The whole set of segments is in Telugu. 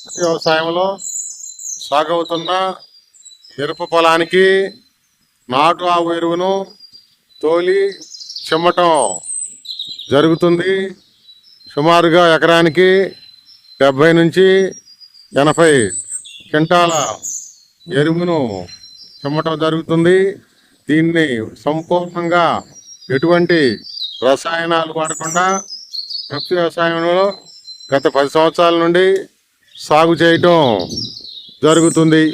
వ్యవసాయంలో సాగవుతున్న మిరప పొలానికి నాటు ఆవు ఎరువును తోలి చిమ్మటం జరుగుతుంది. సుమారుగా ఎకరానికి 70 నుంచి 80 క్వింటాల ఎరువును చిమ్మటం జరుగుతుంది. దీన్ని సంపూర్ణంగా ఎటువంటి రసాయనాలు వాడకుండా ప్రకృతి వ్యవసాయంలో గత 10 సంవత్సరాల నుండి సాగు చేయటం జరుగుతుంది.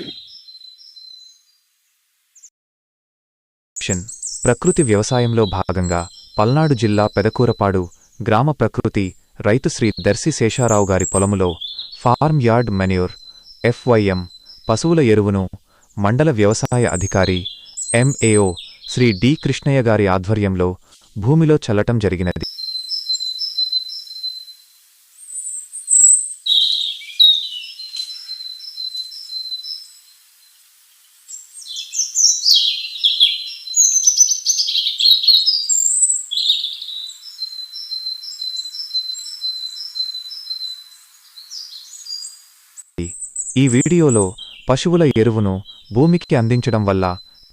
ప్రకృతి వ్యవసాయంలో భాగంగా పల్నాడు జిల్లా పెదకూరపాడు గ్రామ ప్రకృతి రైతు శ్రీ దర్శి శేషారావు గారి పొలములో ఫార్మ్ యార్డ్ మెన్యూర్ FYM పశువుల ఎరువును మండల వ్యవసాయ అధికారి MAO శ్రీ డి కృష్ణయ్య గారి ఆధ్వర్యంలో భూమిలో చల్లటం జరిగినది. ఈ వీడియోలో పశువుల ఎరువును భూమికి అందించడం వల్ల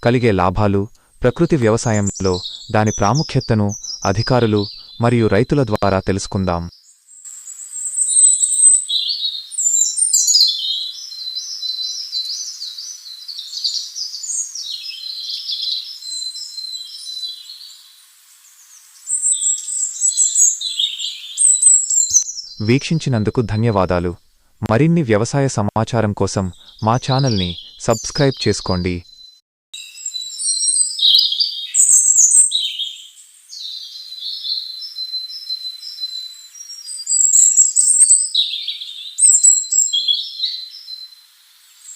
కలిగే లాభాలు, ప్రకృతి వ్యవసాయంలో దాని ప్రాముఖ్యతను అధికారులు మరియు రైతుల ద్వారా తెలుసుకుందాం. వీక్షించినందుకు ధన్యవాదాలు. మరిన్ని వ్యవసాయ సమాచారం కోసం మా ఛానల్ని సబ్స్క్రైబ్ చేసుకోండి.